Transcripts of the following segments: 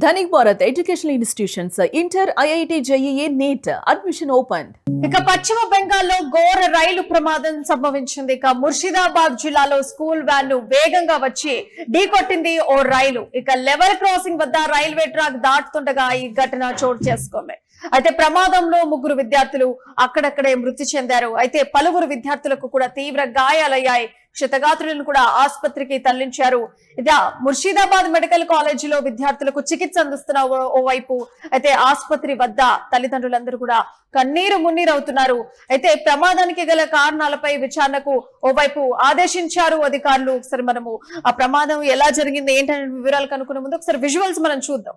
Dhanik Bharat educational institutions inter IIT JEE NEET admission open. ఇక పశ్చిమ బెంగాల్లో ఘోర రైలు ప్రమాదం సంభవించింది. ఇక ముర్షిదాబాద్ జిల్లాలో స్కూల్ వ్యాన్ వేగంగా వచ్చి ఢీకొట్టింది ఓ రైలు. ఇక లెవెల్ క్రాసింగ్ వద్ద రైల్వే ట్రాక్ దాటుతుండగా ఈ ఘటన చోటు చేసుకుంది. అయితే ప్రమాదంలో 3 విద్యార్థులు అక్కడక్కడే మృతి చెందారు. అయితే పలువురు విద్యార్థులకు కూడా తీవ్ర గాయాలయ్యాయి. క్షతగాత్రులను కూడా ఆసుపత్రికి తరలించారు. ఇదా ముర్షిదాబాద్ మెడికల్ కాలేజీలో విద్యార్థులకు చికిత్స అందిస్తున్న ఓవైపు అయితే ఆసుపత్రి వద్ద తల్లిదండ్రులందరూ కూడా కన్నీరు మున్నీరవుతున్నారు. అయితే ప్రమాదానికి గల కారణాలపై విచారణకు ఓవైపు ఆదేశించారు అధికారులు. ఒకసారి మనము ఆ ప్రమాదం ఎలా జరిగింది ఏంటనే వివరాలు కనుక్కునే ముందు ఒకసారి విజువల్స్ మనం చూద్దాం.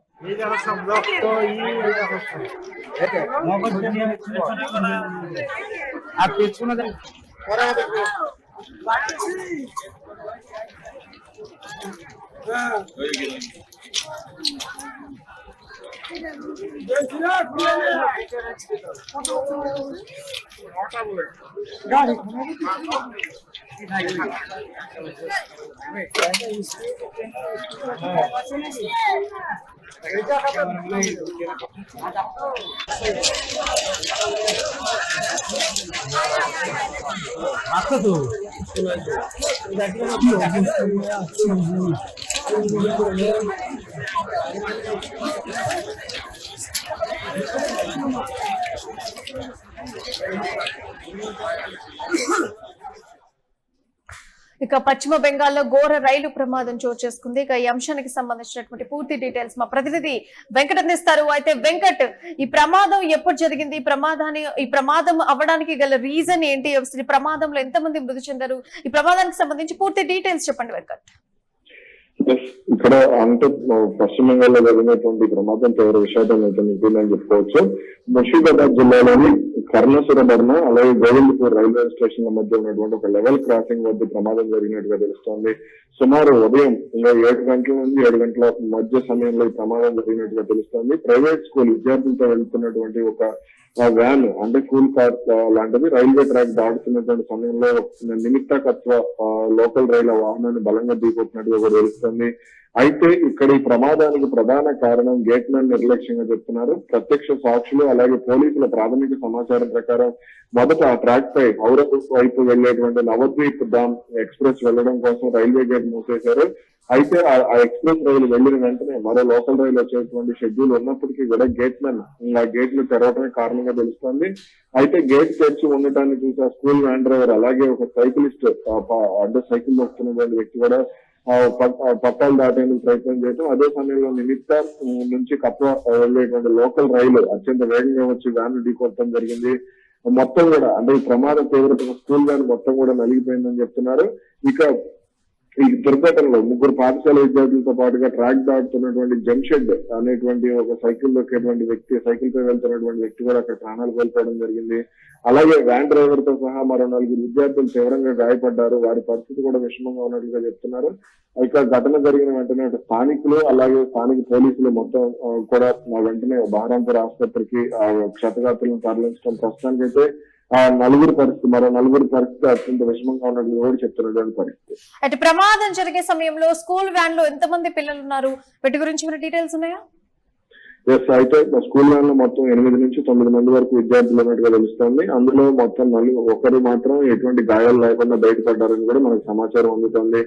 ఇక పశ్చిమ బెంగాల్లో ఘోర రైలు ప్రమాదం చోటు చేసుకుంది. ఇక ఈ అంశానికి సంబంధించినటువంటి పూర్తి డీటెయిల్స్ మా ప్రతినిధి వెంకట్ అందిస్తారు. అయితే వెంకట్, ఈ ప్రమాదం ఎప్పుడు జరిగింది? ఈ ప్రమాదం అవ్వడానికి గల రీజన్ ఏంటి? ఈ ప్రమాదంలో ఎంతమంది మృతి చెందారు? ఈ ప్రమాదానికి సంబంధించి పూర్తి డీటెయిల్స్ చెప్పండి వెంకట్. ఇక్కడ అంటే పశ్చిమ బెంగాల్లో జరిగినటువంటి ప్రమాదం తీవ్ర విషాదం నిజమని చెప్పుకోవచ్చు. ముర్షిదాబాద్ జిల్లాలోని కర్ణసురబర్మ అలాగే గోవిందపూర్ రైల్వే స్టేషన్ల మధ్య ఉన్నటువంటి ఒక లెవెల్ క్రాసింగ్ వద్ద ప్రమాదం జరిగినట్టుగా తెలుస్తోంది. సుమారు ఉదయం 7 గంటల నుంచి 7 గంటల మధ్య సమయంలో ఈ ప్రమాదం జరిగినట్టుగా తెలుస్తోంది. ప్రైవేట్ స్కూల్ విద్యార్థులతో వెళ్తున్నటువంటి ఒక వ్యాన్ అంటే స్కూల్ కార్ లాంటిది రైల్వే ట్రాక్ దాటుతున్నటువంటి సమయంలో నిమిత్తకత్వ లోకల్ రైలు వాహనాన్ని బలంగా ఢీకొట్టినట్టుగా కూడా తెలుస్తుంది. అయితే ఇక్కడ ఈ ప్రమాదానికి ప్రధాన కారణం గేట్ మ్యాన్ నిర్లక్ష్యంగా చెప్తున్నారు. ప్రత్యక్ష సాక్షులు అలాగే పోలీసుల ప్రాథమిక సమాచారం ప్రకారం మొదట ఆ ట్రాక్ పై ఔరంగాబాద్ వైపు వెళ్లేటువంటి నవద్వీప్ ధామ్ ఎక్స్ప్రెస్ వెళ్లడం కోసం రైల్వే గేట్ మూసేశారు. అయితే ఆ ఎక్స్ప్రెస్ రైలు వెళ్లిన వెంటనే మరో లోకల్ రైలు వచ్చేటువంటి షెడ్యూల్ ఉన్నప్పటికీ కూడా గేట్ మ్యాన్ ఆ గేట్లు తెరవడమే కారణంగా తెలుస్తోంది. అయితే గేట్ తెరిచి ఉండటాన్ని చూసి ఆ స్కూల్ వ్యాన్ డ్రైవర్ అలాగే ఒక సైకిలిస్ట్ అంటే సైకిల్ వస్తున్నటువంటి వ్యక్తి కూడా పట్టాలు దాటేందుకు ప్రయత్నం చేయడం, అదే సమయంలో నిమిత్త నుంచి కప్ప వెళ్లేటువంటి లోకల్ రైలు అత్యంత వేగంగా వచ్చి వ్యాన్ ఢీకొట్టడం జరిగింది. మొత్తం కూడా అంటే ఈ ప్రమాద తీవ్రత స్కూల్ వ్యాన్ మొత్తం కూడా నలిగిపోయిందని చెప్తున్నారు. ఇక ఈ దుర్ఘటనలో 3 పాఠశాల విద్యార్థులతో పాటుగా ట్రాక్ దాటుతున్నటువంటి జంషెడ్ అనేటువంటి ఒక సైకిల్ దొక్కేటువంటి వ్యక్తి, సైకిల్ పై వెళ్తున్నటువంటి వ్యక్తి కూడా అక్కడ ప్రాణాలు కోల్పోవడం జరిగింది. అలాగే వ్యాన్ డ్రైవర్ తో సహా మరో 4 విద్యార్థులు తీవ్రంగా గాయపడ్డారు. వారి పరిస్థితి కూడా విషమంగా ఉన్నట్లుగా చెప్తున్నారు. ఇక ఘటన జరిగిన వెంటనే స్థానికులు అలాగే స్థానిక పోలీసులు మొత్తం కూడా వెంటనే బహరాంపూర్ ఆసుపత్రికి క్షతగాత్రులను తరలించడం. ప్రస్తుతానికైతే మరో నలుగురు పరిస్థితి అత్యంత విషమంగా ఉన్నట్లు కూడా చెప్తున్నటువంటి పరిస్థితి. అయితే ప్రమాదం జరిగే సమయంలో స్కూల్ వ్యాన్ లో ఎంతమంది పిల్లలు ఉన్నారు? వీటి గురించి మన డీటెయిల్స్ ఉన్నాయా? ఎస్, అయితే స్కూల్ వ్యాన్ లో మొత్తం 8 నుంచి 9 మంది వరకు విద్యార్థులు ఉన్నట్టుగా తెలుస్తోంది. అందులో మొత్తం ఒకరు మాత్రం ఎటువంటి గాయాలు లేకుండా బయటపడ్డారని కూడా మనకు సమాచారం అందుతుంది.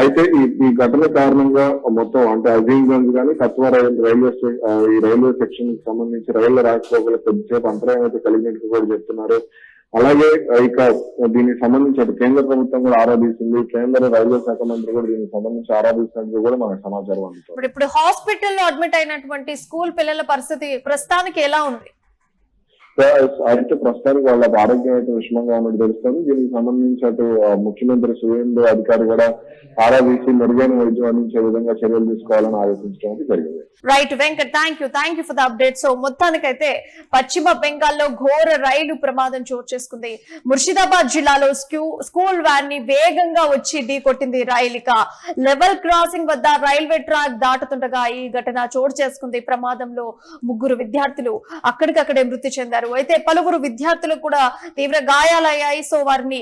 అయితే ఈ ఘటన కారణంగా మొత్తం అంటే అజీంగంజ్ కానీ కత్వా రైల్వే సెక్షన్ కి సంబంధించి రైళ్లు రాకపోగల కొద్దిసేపు అంతరాయం అయితే కలిగినట్టు కూడా చెప్తున్నారు. అలాగే ఇక దీనికి సంబంధించి కేంద్ర ప్రభుత్వం కూడా ఆరాధిస్తుంది. కేంద్ర రైల్వే శాఖ మంత్రి కూడా దీనికి సంబంధించి ఆరాధిస్తున్నట్టు కూడా మనకు సమాచారం అందుతుంది. ఇప్పుడు హాస్పిటల్లో అడ్మిట్ అయినటువంటి స్కూల్ పిల్లల పరిస్థితి ప్రస్తుతానికి ఎలా ఉంది? అయితే ప్రస్తుతానికి వాళ్ళ ఆరోగ్యం అయితే విషమంగా ఉన్నట్టు తెలుస్తుంది. దీనికి సంబంధించి అటు ముఖ్యమంత్రి సువేంద్ర అధికారి కూడా ఆరాధించి మెరుగైన వైద్యం అందించే విధంగా చర్యలు తీసుకోవాలని ఆలోచించడం జరిగింది. Right Venkat, thank you for the update. So మొత్తానికైతే పశ్చిమ బెంగాల్లో ఘోర రైలు ప్రమాదం చోటు చేసుకుంది. ముర్షిదాబాద్ జిల్లాలో స్కూల్ వ్యాన్ ని వేగంగా వచ్చి ఢీకొట్టింది రైలు. ఇక లెవెల్ క్రాసింగ్ వద్ద రైల్వే ట్రాక్ దాటుతుండగా ఈ ఘటన చోటు చేసుకుంది. ప్రమాదంలో 3 విద్యార్థులు అక్కడికక్కడే మృతి చెందారు. ఉన్నారు. అయితే పలువురు విద్యార్థులకు కూడా తీవ్ర గాయాలయ్యాయి. సో వారిని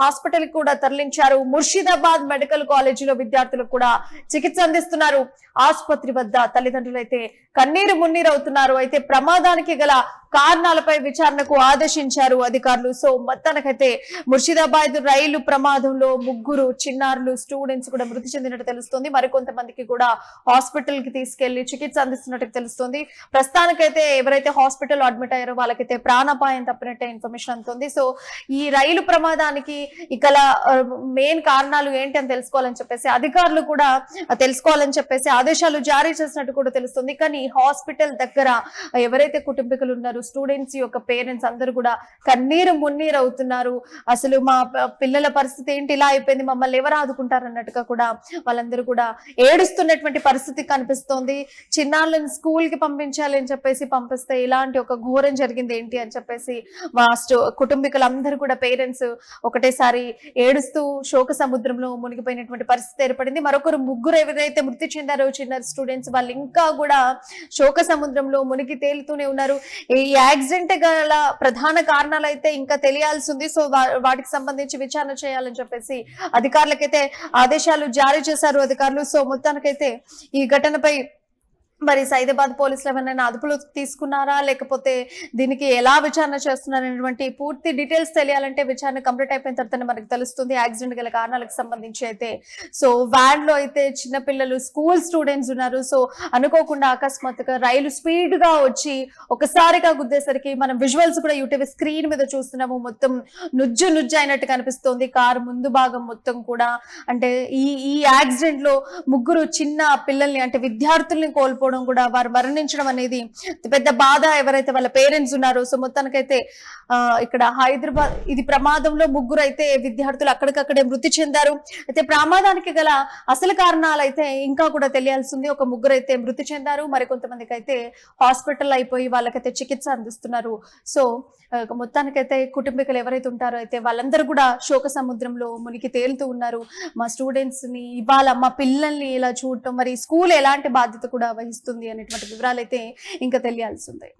హాస్పిటల్ కి కూడా తరలించారు. ముర్షిదాబాద్ మెడికల్ కాలేజీలో విద్యార్థులకు కూడా చికిత్స అందిస్తున్నారు. ఆసుపత్రి వద్ద తల్లిదండ్రులు అయితే కన్నీరు మున్నీరు అవుతున్నారు. అయితే ప్రమాదానికి గల కారణాలపై విచారణకు ఆదేశించారు అధికారులు. సో మొత్తానికైతే ముర్షిదాబాద్ రైలు ప్రమాదంలో 3 చిన్నారులు స్టూడెంట్స్ కూడా మృతి చెందినట్టు తెలుస్తుంది. మరికొంతమందికి కూడా హాస్పిటల్ కి తీసుకెళ్లి చికిత్స అందిస్తున్నట్టు తెలుస్తుంది. ప్రస్తుతానికైతే ఎవరైతే హాస్పిటల్ అడ్మిట్ అయ్యారో వాళ్ళకైతే ప్రాణాపాయం తప్పినట్టే ఇన్ఫర్మేషన్ అందుతుంది. సో ఈ రైలు ప్రమాదానికి ఇక్కడ మెయిన్ కారణాలు ఏంటి అని తెలుసుకోవాలని చెప్పేసి అధికారులు కూడా తెలుసుకోవాలని చెప్పేసి ఆదేశాలు జారీ చేసినట్టు కూడా తెలుస్తుంది. కానీ హాస్పిటల్ దగ్గర ఎవరైతే కుటుంబీకులు ఉన్నారో స్టూడెంట్స్ యొక్క పేరెంట్స్ అందరూ కూడా కన్నీరు మున్నీరు అవుతున్నారు. అసలు మా పిల్లల పరిస్థితి ఏంటి, ఇలా అయిపోయింది, మమ్మల్ని ఎవరు ఆదుకుంటారు అన్నట్టుగా కూడా వాళ్ళందరూ కూడా ఏడుస్తున్నటువంటి పరిస్థితి కనిపిస్తోంది. చిన్నాళ్ళని స్కూల్ కి పంపించాలి అని చెప్పేసి పంపిస్తే ఇలాంటి ఒక ఘోరం జరిగింది ఏంటి అని చెప్పేసి కుటుంబీకులందరూ కూడా పేరెంట్స్ ఒకటేసారి ఏడుస్తూ శోక సముద్రంలో మునిగిపోయినటువంటి పరిస్థితి ఏర్పడింది. మరొకరు 3 ఎవరైతే మృతి చెందారో చిన్న స్టూడెంట్స్ వాళ్ళు ఇంకా కూడా శోక సముద్రంలో మునిగి తేలుతూనే ఉన్నారు. ఈ యాక్సిడెంట్ గల ప్రధాన కారణాలు అయితే ఇంకా తెలియాల్సి ఉంది. సో వాటికి సంబంధించి విచారణ చేయాలని చెప్పేసి అధికారులకైతే ఆదేశాలు జారీ చేశారు అధికారులు. సో మొత్తానికైతే ఈ ఘటనపై మరి సైదాబాద్ పోలీసులు ఏమైనా అదుపులో తీసుకున్నారా, లేకపోతే దీనికి ఎలా విచారణ చేస్తున్నారనేటువంటి పూర్తి డీటెయిల్స్ తెలియాలంటే విచారణ కంప్లీట్ అయిపోయిన తర్వాత మనకు తెలుస్తుంది యాక్సిడెంట్ గల కారణాలకు సంబంధించి. అయితే సో వ్యాన్ లో అయితే చిన్నపిల్లలు స్కూల్ స్టూడెంట్స్ ఉన్నారు. సో అనుకోకుండా అకస్మాత్తుగా రైలు స్పీడ్ గా వచ్చి ఒకసారిగా గుద్దేసరికి మనం విజువల్స్ కూడా యూట్యూబ్ స్క్రీన్ మీద చూస్తున్నాము. మొత్తం నుజ్జు అయినట్టు కనిపిస్తుంది కారు ముందు భాగం మొత్తం కూడా. అంటే ఈ యాక్సిడెంట్ లో 3 చిన్న పిల్లల్ని అంటే విద్యార్థుల్ని కోల్పోవడం కూడా, వారు మరణించడం అనేది పెద్ద బాధ ఎవరైతే వాళ్ళ పేరెంట్స్ ఉన్నారో. సో మొత్తానికైతే ఇక్కడ హైదరాబాద్ ఇది ప్రమాదంలో 3 అయితే విద్యార్థులు అక్కడికక్కడే మృతి చెందారు. అయితే ప్రమాదానికి గల అసలు కారణాలు అయితే ఇంకా కూడా తెలియాల్సి ఉంది. ఒక 3 అయితే మృతి చెందారు, మరికొంతమందికి అయితే హాస్పిటల్ అయిపోయి వాళ్ళకైతే చికిత్స అందిస్తున్నారు. సో మొత్తానికైతే కుటుంబీకులు ఎవరైతే ఉంటారో అయితే వాళ్ళందరూ కూడా శోక సముద్రంలో మునిగి తేలుతూ ఉన్నారు. మా స్టూడెంట్స్ ని ఇవాళ మా పిల్లల్ని ఇలా చూడటం, మరి స్కూల్ ఎలాంటి బాధ్యత కూడా వహిస్తుంది అనేటువంటి వివరాలు అయితే ఇంకా తెలియాల్సి ఉంది.